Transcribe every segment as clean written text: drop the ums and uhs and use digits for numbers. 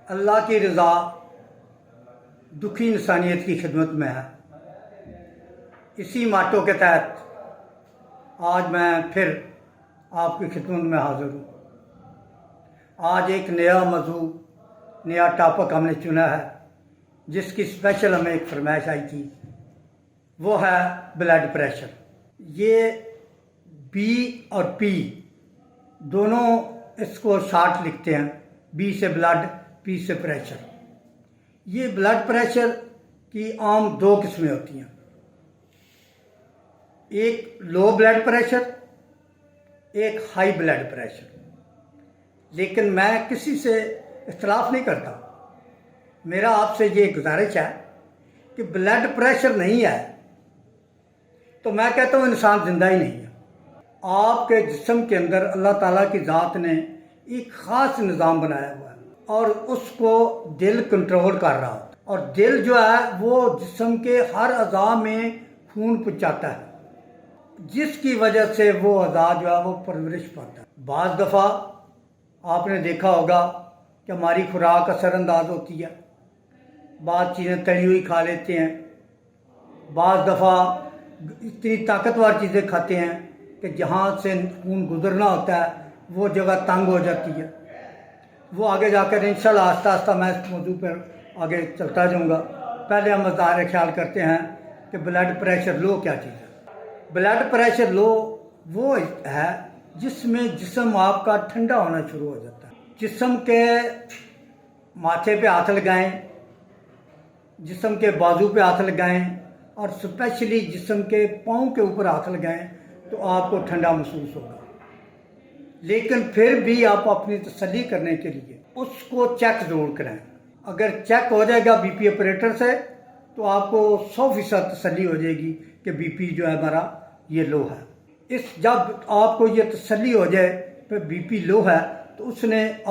اللہ کی رضا دکھی انسانیت کی خدمت میں ہے۔ اسی ماٹو کے تحت آج میں پھر آپ کی خدمت میں حاضر ہوں۔ آج ایک نیا موضوع، نیا ٹاپک ہم نے چنا ہے، جس کی اسپیشل ہمیں ایک فرمائش آئی تھی، وہ ہے بلڈ پریشر۔ یہ بی اور پی دونوں اس کو شارٹ لکھتے ہیں، بی سے بلڈ، پی سے پریشر۔ یہ بلڈ پریشر کی عام دو قسمیں ہوتی ہیں، ایک لو بلڈ پریشر، ایک ہائی بلڈ پریشر۔ لیکن میں کسی سے اختلاف نہیں کرتا، میرا آپ سے یہ گزارش ہے کہ بلڈ پریشر نہیں ہے تو میں کہتا ہوں انسان زندہ ہی نہیں ہے۔ آپ کے جسم کے اندر اللہ تعالیٰ کی ذات نے ایک خاص نظام بنایا ہوا ہے، اور اس کو دل کنٹرول کر رہا ہوتا ہے، اور دل جو ہے وہ جسم کے ہر اعضاء میں خون پہنچاتا ہے، جس کی وجہ سے وہ اعضاء جو ہے وہ پرورش پاتا ہے۔ بعض دفعہ آپ نے دیکھا ہوگا کہ ہماری خوراک اثر انداز ہوتی ہے، بعض چیزیں تلی ہوئی کھا لیتے ہیں، بعض دفعہ اتنی طاقتور چیزیں کھاتے ہیں کہ جہاں سے خون گزرنا ہوتا ہے وہ جگہ تنگ ہو جاتی ہے۔ وہ آگے جا کر انشاءاللہ آہستہ آہستہ میں اس موضوع پر آگے چلتا جاؤں گا۔ پہلے ہم ظاہر خیال کرتے ہیں کہ بلڈ پریشر لو کیا چیز ہے۔ بلڈ پریشر لو وہ ہے جس میں جسم آپ کا ٹھنڈا ہونا شروع ہو جاتا ہے۔ جسم کے ماتھے پہ ہاتھ لگائیں، جسم کے بازو پہ ہاتھ لگائیں، اور اسپیشلی جسم کے پاؤں کے اوپر ہاتھ لگائیں تو آپ کو ٹھنڈا محسوس ہوگا۔ لیکن پھر بھی آپ اپنی تسلی کرنے کے لیے اس کو چیک ضرور کریں۔ اگر چیک ہو جائے گا بی پی آپریٹر سے تو آپ کو 100% تسلی ہو جائے گی کہ بی پی جو ہے ہمارا یہ لو ہے۔ جب آپ کو یہ تسلی ہو جائے کہ بی پی لو ہے تو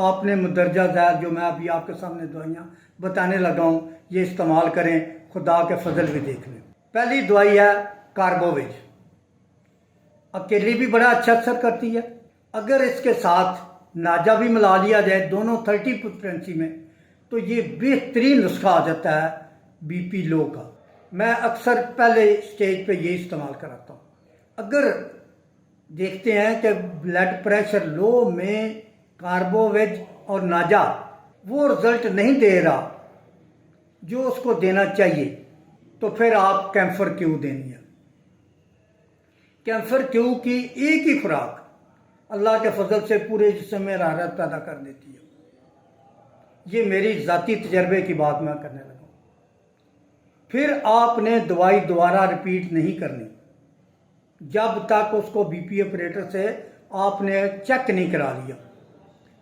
آپ نے مندرجہ ذیل جو میں ابھی آپ کے سامنے دوائیاں بتانے لگا ہوں یہ استعمال کریں، خدا کے فضل بھی دیکھ لیں۔ پہلی دوائی ہے کاربوویج۔ اکیلی بھی بڑا اچھا اثر کرتی ہے، اگر اس کے ساتھ ناجا بھی ملا لیا جائے دونوں 30 فریکوینسی میں تو یہ بہترین نسخہ آ جاتا ہے بی پی لو کا۔ میں اکثر پہلے سٹیج پہ یہ استعمال کراتا ہوں۔ اگر دیکھتے ہیں کہ بلڈ پریشر لو میں کاربوویج اور ناجا وہ رزلٹ نہیں دے رہا جو اس کو دینا چاہیے تو پھر آپ کیمفر کیو دینی ہے۔ کیمفر کیو کی ایک ہی خوراک اللہ کے فضل سے پورے جسم میں حرارت پیدا کر دیتی ہے۔ یہ میری ذاتی تجربے کی بات میں کرنے لگا ہوں۔ پھر آپ نے دوائی دوبارہ ریپیٹ نہیں کرنی جب تک اس کو بی پی آپریٹر سے آپ نے چیک نہیں کرا لیا۔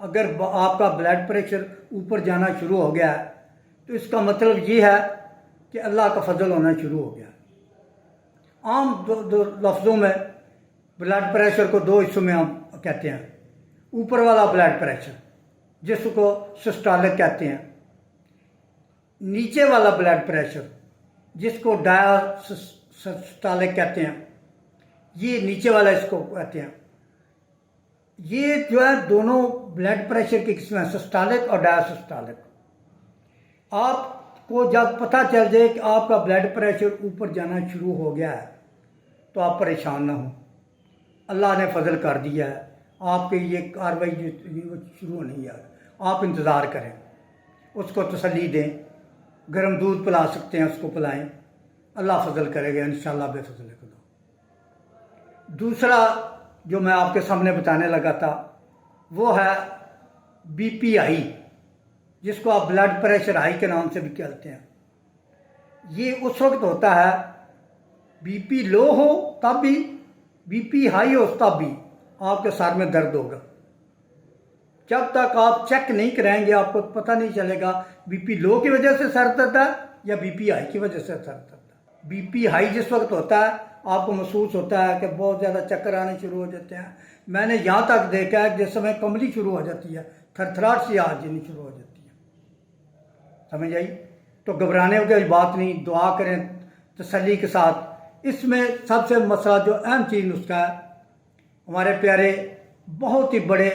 اگر آپ کا بلڈ پریشر اوپر جانا شروع ہو گیا ہے تو اس کا مطلب یہ ہے کہ اللہ کا فضل ہونا شروع ہو گیا ہے۔ عام دو لفظوں میں بلڈ پریشر کو دو حصوں میں ہم کہتے ہیں۔ اوپر والا بلڈ پریشر جس کو سسٹالک کہتے ہیں، نیچے والا بلڈ پریشر جس کو ڈائاسٹالک کہتے ہیں، یہ نیچے والا اس کو کہتے ہیں۔ یہ جو ہے دونوں بلڈ پریشر کی قسمیں ہیں، سسٹالک اور ڈائاسٹالک۔ آپ کو جب پتہ چل جائے کہ آپ کا بلڈ پریشر اوپر جانا شروع ہو گیا ہے تو آپ پریشان نہ ہوں، اللہ نے فضل کر دیا ہے، آپ کی یہ کاروائی شروع نہیں ہے۔ آپ انتظار کریں، اس کو تسلی دیں، گرم دودھ پلا سکتے ہیں اس کو پلائیں، اللہ فضل کرے گا انشاءاللہ بے فضل خدا۔ دوسرا جو میں آپ کے سامنے بتانے لگا تھا وہ ہے بی پی ہائی، جس کو آپ بلڈ پریشر ہائی کے نام سے بھی کہتے ہیں۔ یہ اس وقت ہوتا ہے بی پی لو ہو تب بھی، بی پی ہائی ہو تب بھی آپ کے سر میں درد ہوگا۔ جب تک آپ چیک نہیں کرائیں گے آپ کو پتہ نہیں چلے گا بی پی لو کی وجہ سے سر درد ہے یا بی پی ہائی کی وجہ سے سر درد ہے۔ بی پی ہائی جس وقت ہوتا ہے آپ کو محسوس ہوتا ہے کہ بہت زیادہ چکر آنے شروع ہو جاتے ہیں۔ میں نے یہاں تک دیکھا ہے کہ جس سمے کمبلی شروع ہو جاتی ہے، تھر تھراہٹ سی آ جانی شروع ہو جاتی ہے۔ سمجھ آئی؟ تو گھبرانے کی بات نہیں، دعا کریں تسلی کے ساتھ۔ اس میں سب سے مسئلہ جو اہم چیز نسخہ ہے، ہمارے پیارے بہت ہی بڑے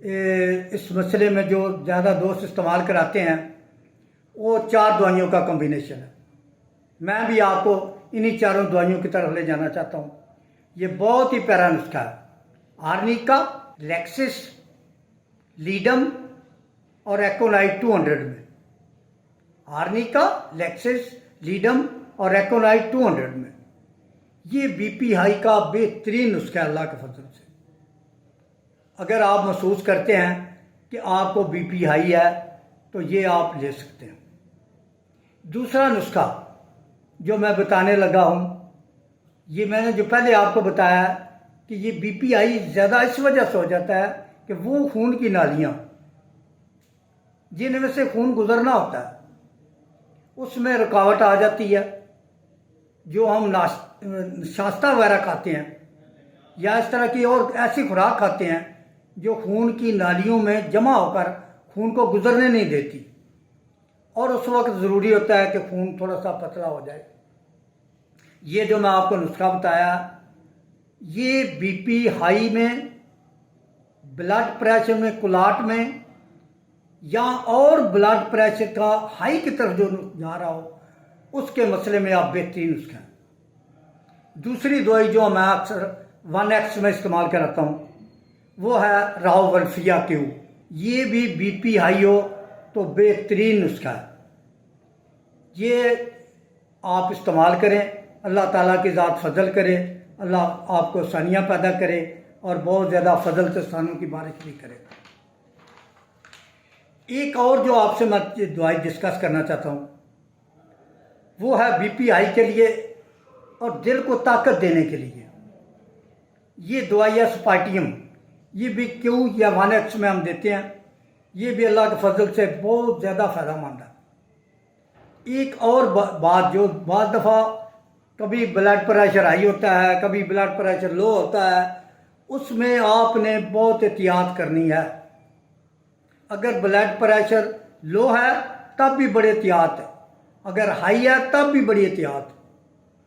اس مسئلے میں جو زیادہ دوست استعمال کراتے ہیں وہ 4 دوائیوں کا کمبینیشن ہے. میں بھی آپ کو انہی 4 دوائیوں کی طرف لے جانا چاہتا ہوں. یہ بہت ہی پیارا نسخہ ہے. آرنیکا، لیکسس، لیڈم اور ایکونائٹ 200 میں. آرنیکا، لیکسس، لیڈم اور ایکونائٹ 200 میں. یہ بی پی ہائی کا بہترین نسخہ ہے اللہ کے فضل سے. اگر آپ محسوس کرتے ہیں کہ آپ کو بی پی ہائی ہے تو یہ آپ لے سکتے ہیں. دوسرا نسخہ جو میں بتانے لگا ہوں، یہ میں نے جو پہلے آپ کو بتایا ہے کہ یہ بی پی ہائی زیادہ اس وجہ سے ہو جاتا ہے کہ وہ خون کی نالیاں جن میں سے خون گزرنا ہوتا ہے اس میں رکاوٹ آ جاتی ہے. جو ہم ناشتہ وغیرہ کھاتے ہیں یا اس طرح کی اور ایسی خوراک کھاتے ہیں جو خون کی نالیوں میں جمع ہو کر خون کو گزرنے نہیں دیتی، اور اس وقت ضروری ہوتا ہے کہ خون تھوڑا سا پتلا ہو جائے. یہ جو میں آپ کو نسخہ بتایا، یہ بی پی ہائی میں، بلڈ پریشر میں، کلاٹ میں، یا اور بلڈ پریشر کا ہائی کی طرف جو جا رہا ہو اس کے مسئلے میں آپ بہترین نسخہ ہیں. دوسری دوائی جو میں اکثر 1X میں استعمال کراتا ہوں وہ ہے راو ولفیا کیو. یہ بھی بی پی ہائی ہو تو بہترین نسخہ ہے. یہ آپ استعمال کریں. اللہ تعالیٰ کی ذات فضل کرے، اللہ آپ کو آسانیاں پیدا کرے اور بہت زیادہ فضل سے آسانیوں کی بارش بھی کرے. ایک اور جو آپ سے میں دوائی ڈسکس کرنا چاہتا ہوں وہ ہے بی پی ہائی کے لیے اور دل کو طاقت دینے کے لیے. یہ دوائی ہے سپائٹیم. یہ بھی کیو یا 1X میں ہم دیتے ہیں. یہ بھی اللہ کے فضل سے بہت زیادہ فائدہ مند ہے. ایک اور بات، جو بعض دفعہ کبھی بلڈ پریشر ہائی ہوتا ہے، کبھی بلڈ پریشر لو ہوتا ہے، اس میں آپ نے بہت احتیاط کرنی ہے. اگر بلڈ پریشر لو ہے تب بھی بڑی احتیاط ہے، اگر ہائی ہے تب بھی بڑی احتیاط.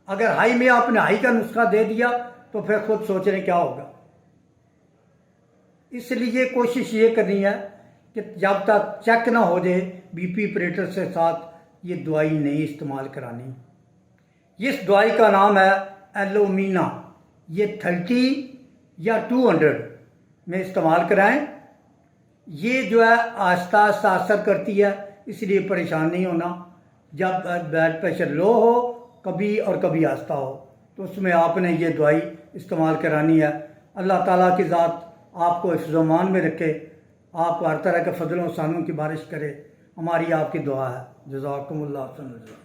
اگر ہائی میں آپ نے ہائی کا نسخہ دے دیا تو پھر خود سوچ رہے کیا ہوگا. اس لیے کوشش یہ کرنی ہے کہ جب تک چیک نہ ہو جائے بی پی آپریٹر سے ساتھ یہ دوائی نہیں استعمال کرانی. اس دوائی کا نام ہے ایلومینا. یہ 30 یا 200 میں استعمال کرائیں. یہ جو ہے آہستہ آہستہ اثر کرتی ہے، اس لیے پریشان نہیں ہونا. جب بلڈ پریشر لو ہو کبھی اور کبھی آہستہ ہو تو اس میں آپ نے یہ دوائی استعمال کرانی ہے. اللہ تعالیٰ کی ذات آپ کو حفظ و امان میں رکھے، آپ کو ہر طرح کے فضل و احسانوں کی بارش کرے. ہماری آپ کی دعا ہے. جزاکم اللہ خیر.